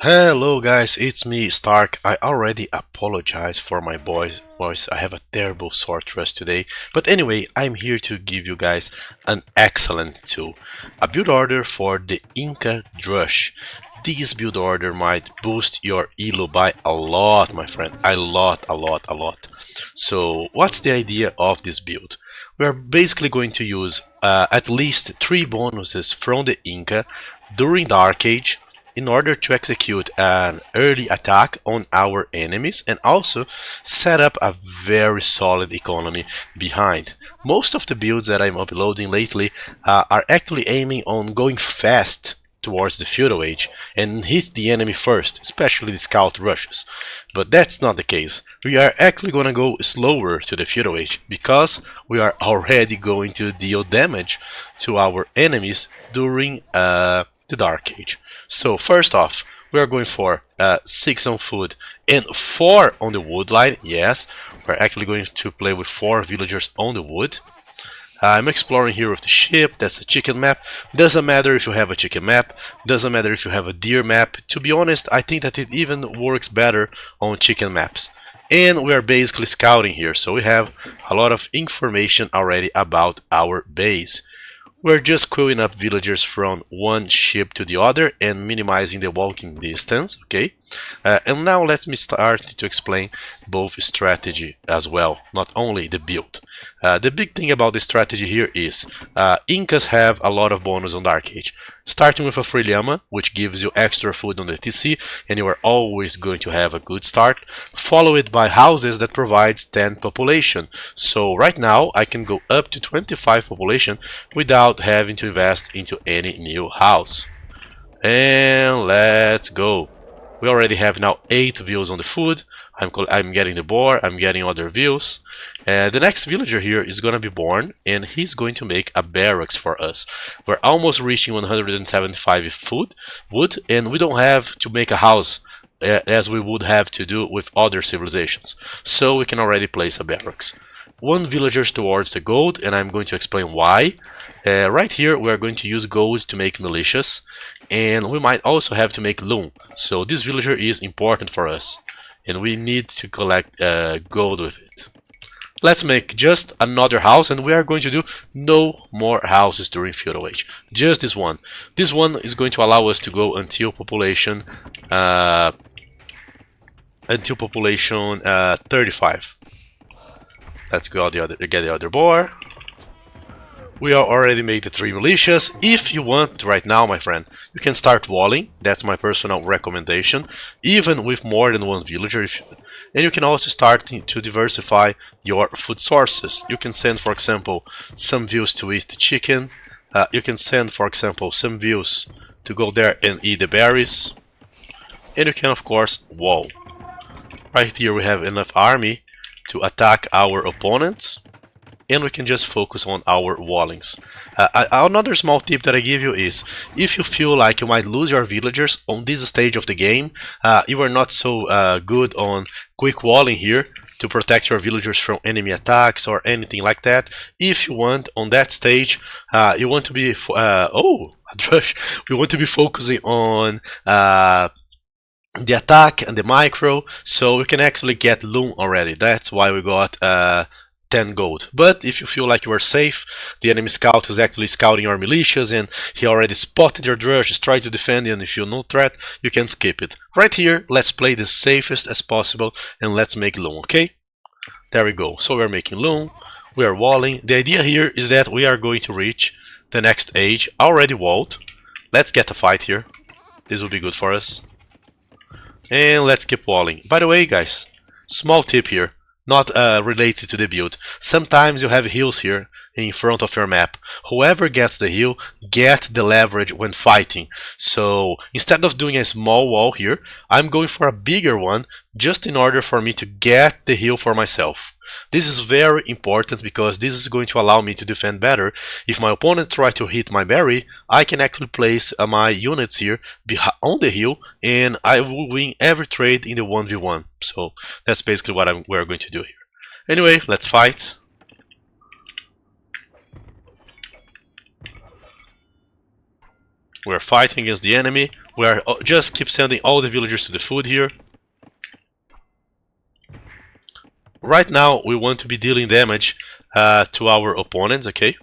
Hello guys, it's me Stark. I already apologize for my voice. I have a terrible sore throat today. But anyway, I'm here to give you guys an excellent tool. A build order for the Inca Drush. This build order might boost your ELO by a lot, my friend. A lot. So what's the idea of this build? We're basically going to use at least 3 bonuses from the Inca during the Dark Age in order to execute an early attack on our enemies and also set up a very solid economy behind. Most of the builds that I'm uploading lately are actually aiming on going fast towards the feudal age and hit the enemy first, especially the scout rushes. But that's not the case. We are actually gonna go slower to the feudal age because we are already going to deal damage to our enemies during the Dark Age. So first off, we are going for 6 on food and 4 on the wood line. Yes, we're actually going to play with 4 villagers on the wood. I'm exploring here with the ship. That's a chicken map. Doesn't matter if you have a chicken map. Doesn't matter if you have a deer map. To be honest, I think that it even works better on chicken maps. And we are basically scouting here, so we have a lot of information already about our base. We're just queuing up villagers from one ship to the other and minimizing the walking distance, okay? And now let me start to explain both strategy as well, not only the build. The big thing about the strategy here is Incas have a lot of bonus on Dark Age. Starting with a free llama, which gives you extra food on the TC, and you are always going to have a good start. Followed by houses that provides 10 population. So right now I can go up to 25 population without having to invest into any new house. And let's go. We already have now 8 views on the food. I'm getting the boar, I'm getting other views. The next villager here is gonna be born and he's going to make a barracks for us. We're almost reaching 175 wood and we don't have to make a house as we would have to do with other civilizations. So we can already place a barracks. 1 villager towards the gold and I'm going to explain why. Right here we are going to use gold to make militias and we might also have to make loom. So this villager is important for us and we need to collect gold with it. Let's make just another house and we are going to do no more houses during feudal age. Just this one. This one is going to allow us to go until population 35. Let's go get the other boar. We are already made the 3 militias. If you want right now, my friend, you can start walling. That's my personal recommendation. Even with more than 1 villager. And you can also start to diversify your food sources. You can send, for example, some views to eat the chicken. You can send, for example, some views to go there and eat the berries. And you can, of course, wall. Right here we have enough army to attack our opponents. And we can just focus on our wallings. Another small tip that I give you is, if you feel like you might lose your villagers on this stage of the game, you are not so good on quick walling here to protect your villagers from enemy attacks or anything like that. If you want, on that stage, you want to be we want to be focusing on the attack and the micro, so we can actually get loom already. That's why we got 10 gold. But if you feel like you are safe, the enemy scout is actually scouting your militias and he already spotted your drush, is trying to defend you, and if you feel no threat, you can skip it. Right here, let's play the safest as possible and let's make loom, okay? There we go. So we're making loom, we are walling. The idea here is that we are going to reach the next age already walled. Let's get a fight here. This will be good for us. And let's keep walling. By the way, guys, small tip here. Not related to the build. Sometimes you have hills here in front of your map. Whoever gets the hill get the leverage when fighting. So instead of doing a small wall here, I'm going for a bigger one just in order for me to get the hill for myself. This is very important because this is going to allow me to defend better. If my opponent tries to hit my berry, I can actually place my units here on the hill and I will win every trade in the 1v1. So that's basically what we're going to do here. Anyway, let's fight. We're fighting against the enemy. We are just keep sending all the villagers to the food here. Right now, we want to be dealing damage to our opponents, okay?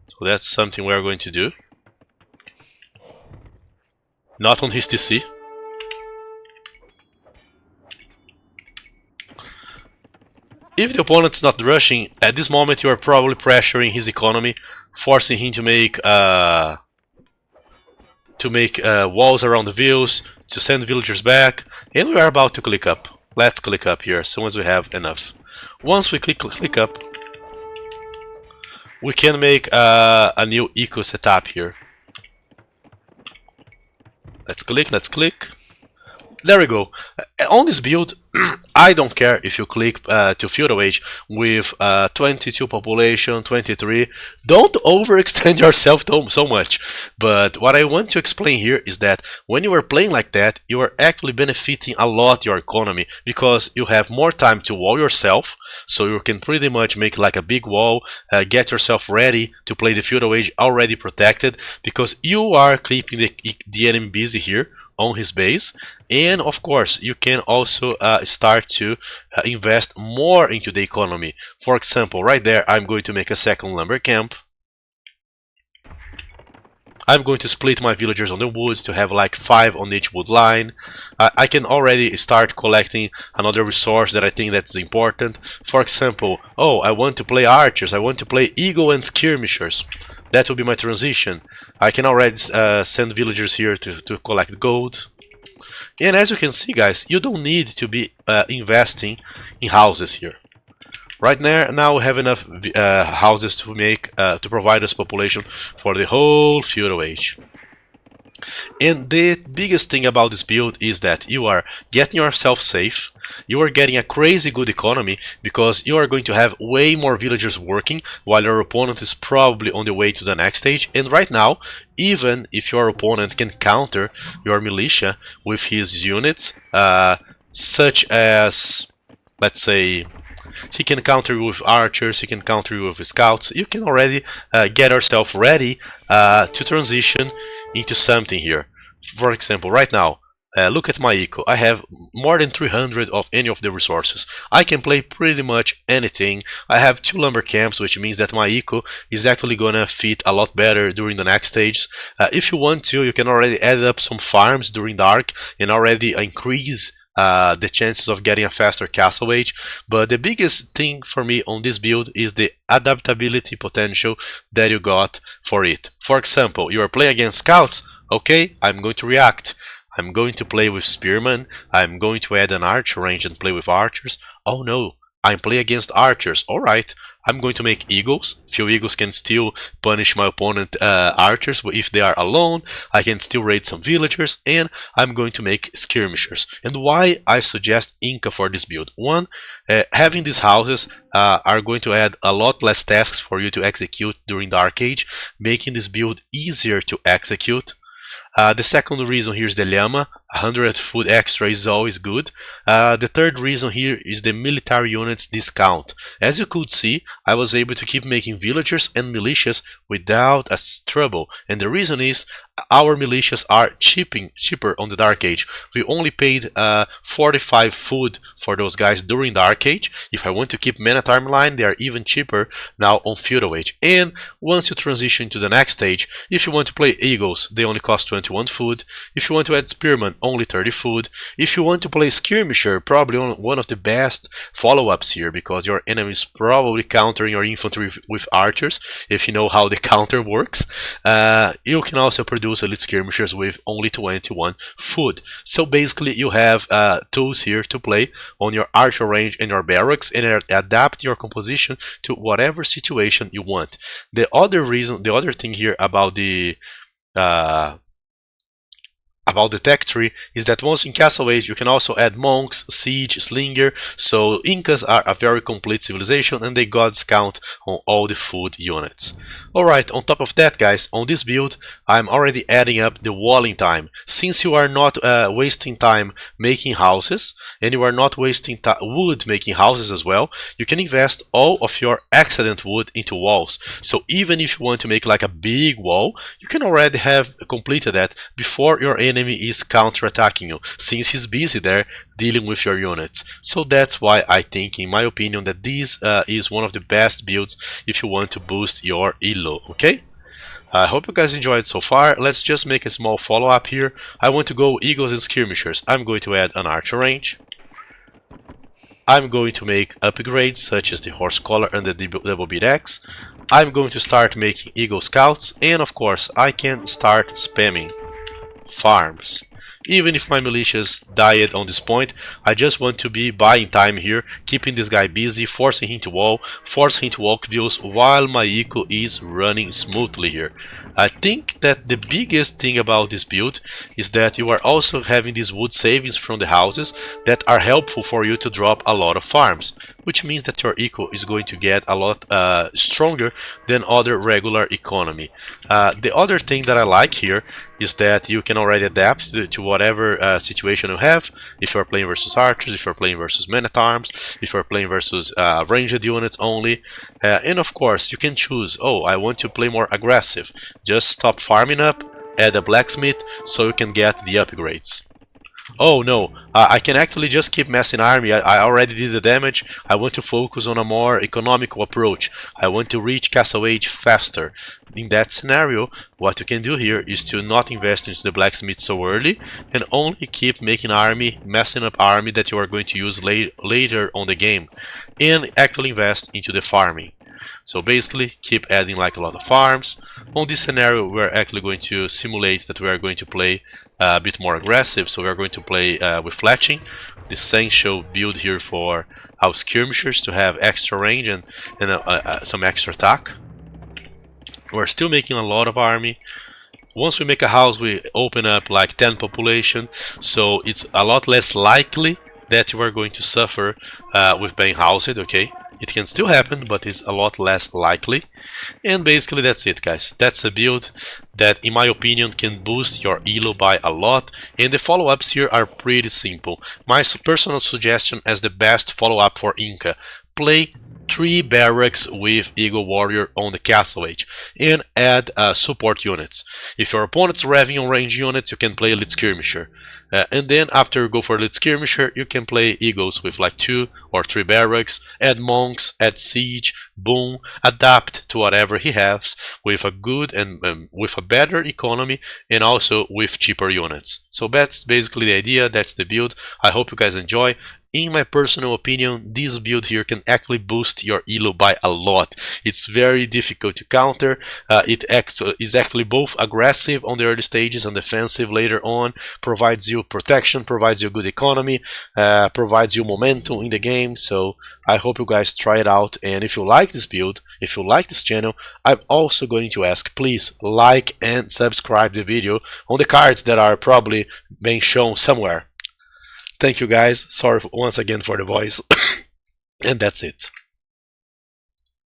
So that's something we are going to do. Not on his TC. If the opponent's not rushing, at this moment you are probably pressuring his economy, forcing him to make walls around the views, to send villagers back, and we are about to click up. Let's click up here as soon as we have enough. Once we click up, we can make a new eco setup here. Let's click. There we go. On this build, I don't care if you click to feudal age with 22 population, 23. Don't overextend yourself so much. But what I want to explain here is that when you are playing like that, you are actually benefiting a lot your economy because you have more time to wall yourself. So you can pretty much make like a big wall, get yourself ready to play the feudal age already protected because you are keeping the enemy busy here on his base, and of course you can also start to invest more into the economy. For example, right there I'm going to make a second lumber camp. I'm going to split my villagers on the woods to have like 5 on each wood line. I can already start collecting another resource that I think that's important. For example, oh, I want to play archers, I want to play eagle and skirmishers. That will be my transition. I can already send villagers here to collect gold. And as you can see, guys, you don't need to be investing in houses here. Right now we have enough houses to make to provide us population for the whole feudal age. And the biggest thing about this build is that you are getting yourself safe, you are getting a crazy good economy because you are going to have way more villagers working while your opponent is probably on the way to the next stage. And right now, even if your opponent can counter your militia with his units, such as, let's say, he can counter you with archers, he can counter you with scouts, you can already get yourself ready to transition into something here. For example, right now, look at my eco. I have more than 300 of any of the resources. I can play pretty much anything. I have 2 lumber camps, which means that my eco is actually gonna fit a lot better during the next stage. If you want to, you can already add up some farms during dark and already increase the chances of getting a faster castle age. But the biggest thing for me on this build is the adaptability potential that you got for it. For example, you are playing against scouts. Okay, I'm going to react. I'm going to play with spearman. I'm going to add an archer range and play with archers. Oh no, I'm playing against archers. Alright, I'm going to make eagles. Few eagles can still punish my opponent archers, but if they are alone, I can still raid some villagers, and I'm going to make skirmishers. And why I suggest Inca for this build? One, having these houses are going to add a lot less tasks for you to execute during Dark Age, making this build easier to execute. The second reason here is the llama. 100 food extra is always good. The third reason here is the military units discount. As you could see, I was able to keep making villagers and militias without a trouble. And the reason is our militias are cheaper on the Dark Age. We only paid 45 food for those guys during the Dark Age. If I want to keep men at army line, they are even cheaper now on Feudal Age. And once you transition to the next stage, if you want to play Eagles, they only cost 21 food. If you want to add Spearman, only 30 food. If you want to play Skirmisher, probably one of the best follow-ups here, because your enemy is probably countering your infantry with archers, if you know how the counter works. You can also produce elite skirmishers with only 21 food. So basically you have tools here to play on your archer range and your barracks, and adapt your composition to whatever situation you want. The other thing here about the about the tech tree is that once in Castle Age you can also add monks, siege, slinger, so Incas are a very complete civilization and they got discount on all the food units. Alright, on top of that guys, on this build I'm already adding up the walling time. Since you are not wasting time making houses and you are not wasting wood making houses as well, you can invest all of your accident wood into walls. So even if you want to make like a big wall, you can already have completed that before your enemy is counter-attacking you, since he's busy there dealing with your units. So that's why I think, in my opinion, that this is one of the best builds if you want to boost your ELO, okay? I hope you guys enjoyed so far. Let's just make a small follow-up here. I want to go eagles and skirmishers. I'm going to add an archer range. I'm going to make upgrades such as the horse collar and the double beat axe. I'm going to start making eagle scouts, and of course I can start spamming farms. Even if my militias died on this point, I just want to be buying time here, keeping this guy busy, forcing him to wall, forcing him to walk views while my eco is running smoothly here. I think that the biggest thing about this build is that you are also having these wood savings from the houses that are helpful for you to drop a lot of farms, which means that your eco is going to get a lot stronger than other regular economy. The other thing that I like here is that you can already adapt to whatever situation you have. If you're playing versus archers, if you're playing versus men-at-arms, if you're playing versus ranged units only, and of course you can choose, oh, I want to play more aggressive. Just stop farming up, add a blacksmith so you can get the upgrades. Oh no, I can actually just keep massing army. I already did the damage. I want to focus on a more economical approach. I want to reach Castle Age faster. In that scenario, what you can do here is to not invest into the blacksmith so early and only keep making army, messing up army that you are going to use later on the game, and actually invest into the farming. So basically keep adding like a lot of farms. On this scenario we're actually going to simulate that we are going to play a bit more aggressive, so we are going to play with fletching, the essential build here for our skirmishers to have extra range and some extra attack. We're still making a lot of army. Once we make a house we open up like 10 population, so it's a lot less likely that you are going to suffer with being housed, okay? It can still happen, but it's a lot less likely. And basically that's it guys. That's a build that in my opinion can boost your ELO by a lot, and the follow-ups here are pretty simple. My personal suggestion as the best follow-up for Inca: play 3 barracks with Eagle Warrior on the Castle Age and add support units. If your opponent's revving on range units, you can play Elite Skirmisher. And then after you go for Elite Skirmisher, you can play Eagles with like 2 or 3 barracks, add monks, add siege, boom, adapt to whatever he has with a good and with a better economy and also with cheaper units. So that's basically the idea, that's the build. I hope you guys enjoy. In my personal opinion, this build here can actually boost your ELO by a lot. It's very difficult to counter. It is actually both aggressive on the early stages and defensive later on. Provides you protection, provides you good economy, provides you momentum in the game. So I hope you guys try it out. And if you like this build, if you like this channel, I'm also going to ask, please like and subscribe the video on the cards that are probably being shown somewhere. Thank you guys, sorry once again for the voice, and that's it.